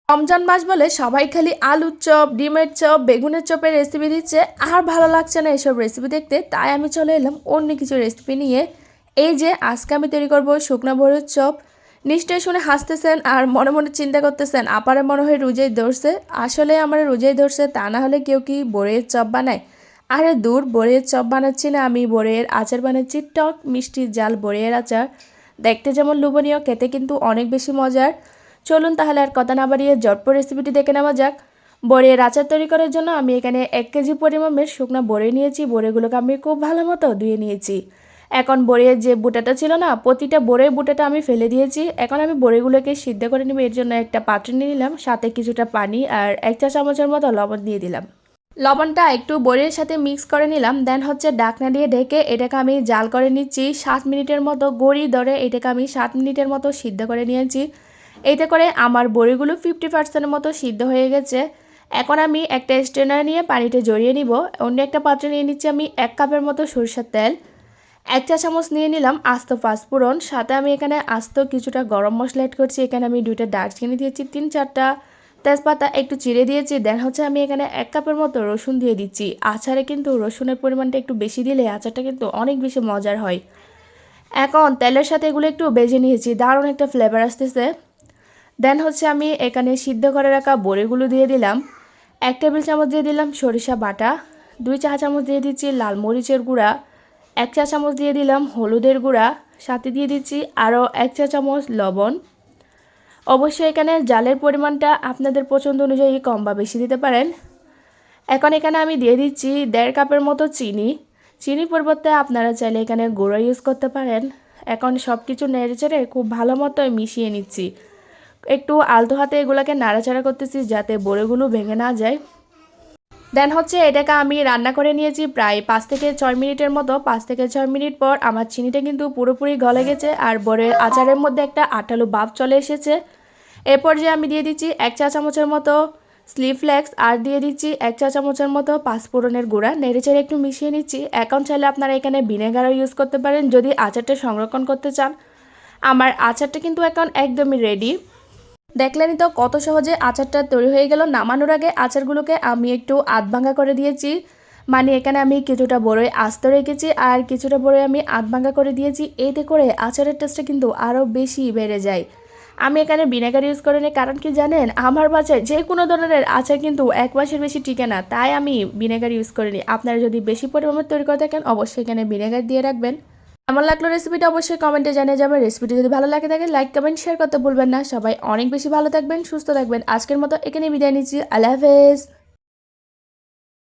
রমজান মাস বলে সবাই খালি আলুর চপ, ডিমের চপ, বেগুনের চপের রেসিপি দিচ্ছে। আর ভালো লাগছে না এসব রেসিপি দেখতে, তাই আমি চলে এলাম অন্য কিছু রেসিপি নিয়ে। এই যে আজকে আমি তৈরি করব শুকনো বড়ির চপ। নিশ্চয়ই শুনে হাসতেছেন আর মনে মনে চিন্তা করতেছেন আপারে মনে হয় রোজাই ধরছে। আসলে আমার রোজাই ধরছে, তা না হলে কেউ কি বড়ির চপ বানায়? আরে দূর, বড়ির চপ বানাচ্ছি না আমি, বড়ির আচার বানাচ্ছি, টক মিষ্টি জাল বড়ির আচার। দেখতে যেমন লোভনীয়, খেতে কিন্তু অনেক বেশি মজার। চলুন তাহলে আর কথা না বাড়িয়ে ঝটপট রেসিপিটি দেখে নেওয়া যাক। বড়ির আচার তৈরি করার জন্য আমি এখানে 1 কেজি পরিমাণের শুকনো বড়ি নিয়েছি। বড়িগুলোকে আমি খুব ভালো মতো ধুয়ে নিয়েছি। এখন বড়ির যে বুটাটা ছিল না, প্রতিটা বড়ির বুটাটা আমি ফেলে দিয়েছি। এখন আমি বড়িগুলোকে সিদ্ধ করে নেব। এর জন্য একটা পাত্র নিয়ে নিলাম, সাথে কিছুটা পানি আর 1 চা চামচের মতো লবণ দিয়ে দিলাম। লবণটা একটু বড়ির সাথে মিক্স করে নিলাম। দেন হচ্ছে ডাকনা দিয়ে ঢেকে এটাকে আমি জাল করে নিচ্ছি 7 মিনিটের মতো। গড়ি ধরে এটাকে আমি 7 মিনিটের মতো সিদ্ধ করে নিয়েছি। এতে করে আমার বড়িগুলো 50% মতো সিদ্ধ হয়ে গেছে। এখন আমি একটা স্ট্রেনার নিয়ে পানিতে জড়িয়ে নিব। অন্য একটা পাত্রে নিয়ে নিচ্ছি আমি 1 কাপের মতো সরষের তেল। 1 চা চামচ নিয়ে নিলাম আস্ত পাঁচফোড়ন। সাথে আমি এখানে আস্ত কিছুটা গরম মশলা অ্যাড করছি। এখানে আমি 2টা দারচিনি দিয়েছি, 3-4টা তেজপাতা একটু চিড়ে দিয়েছি। দেন হচ্ছে আমি এখানে 1 কাপের মতো রসুন দিয়ে দিচ্ছি। আচারে কিন্তু রসুনের পরিমাণটা একটু বেশি দিলে আচারটা কিন্তু অনেক বেশি মজার হয়। এখন তেলের সাথে এগুলো একটু ভেজে নিয়েছি, দারুণ একটা ফ্লেভার আসতেছে। দেন হচ্ছে আমি এখানে সিদ্ধ করে রাখা বড়িগুলো দিয়ে দিলাম। 1 টেবিল চামচ দিয়ে দিলাম সরিষা বাটা, 2 চা চামচ দিয়ে দিচ্ছি লাল মরিচের গুঁড়া, 1 চা চামচ দিয়ে দিলাম হলুদের গুঁড়া, সাথে দিয়ে দিচ্ছি আরও 1 চা চামচ লবণ। অবশ্যই এখানে জালের পরিমাণটা আপনাদের পছন্দ অনুযায়ী কম বা বেশি দিতে পারেন। এখন এখানে আমি দিয়ে দিচ্ছি 1.5 কাপের মতো চিনি। চিনির পরিবর্তে আপনারা চাইলে এখানে গুঁড়ো ইউজ করতে পারেন। এখন সব কিছু নেড়েচেড়ে খুব ভালো মতো মিশিয়ে নিচ্ছি। একটু আলতো হাতে এগুলোকে নাড়াচাড়া করতেছি যাতে বড়িগুলো ভেঙে না যায়। দেন হচ্ছে এটাকে আমি রান্না করে নিয়েছি প্রায় 5 থেকে 6 মিনিটের মতো। 5 থেকে 6 মিনিট পর আমার চিনিটা কিন্তু পুরোপুরি গলে গেছে আর বড়ির আচারের মধ্যে একটা আঠালো ভাব চলে এসেছে। এরপর যে আমি দিয়ে দিচ্ছি 1 চা চামচের মতো চিলি ফ্লেক্স আর দিয়ে দিচ্ছি 1 চা চামচের মতো পাঁচফোড়নের গুঁড়া। নেড়েচেড়ে একটু মিশিয়ে নিচ্ছি। এখন চাইলে আপনারা এখানে ভিনেগারও ইউজ করতে পারেন যদি আচারটা সংরক্ষণ করতে চান। আমার আচারটা কিন্তু এখন একদমই রেডি। দেখলেনই তো কত সহজে আচারটা তৈরি হয়ে গেল। নামানোর আগে আচারগুলোকে আমি একটু আধ ভাঙা করে দিয়েছি, মানে এখানে আমি কিছুটা বড়ই আস্ত রেখেছি আর কিছুটা বড়ই আমি আধ ভাঙা করে দিয়েছি। এতে করে আচারের টেস্টটা কিন্তু আরও বেশি বেড়ে যায়। আমি এখানে ভিনেগার ইউজ করিনি, কারণ কি জানেন, আমার বাসায় যে কোনো ধরনের আচার কিন্তু 1 মাসের বেশি টিকে না, তাই আমি ভিনেগার ইউজ করিনি। আপনারা যদি বেশি পরিমাণে তৈরি করে থাকেন অবশ্যই এখানে ভিনেগার দিয়ে রাখবেন। কেমন লাগলো রেসিপিটা অবশ্যই কমেন্টে জানিয়ে যাবেন। রেসিপিটি যদি ভালো লাগে থাকে লাইক কমেন্ট শেয়ার করতে ভুলবেন না। সবাই অনেক বেশি ভালো থাকবেন, সুস্থ থাকবেন। আজকের মতো এখানে বিদায় নিচ্ছি। আল্লাহ হাফেজ।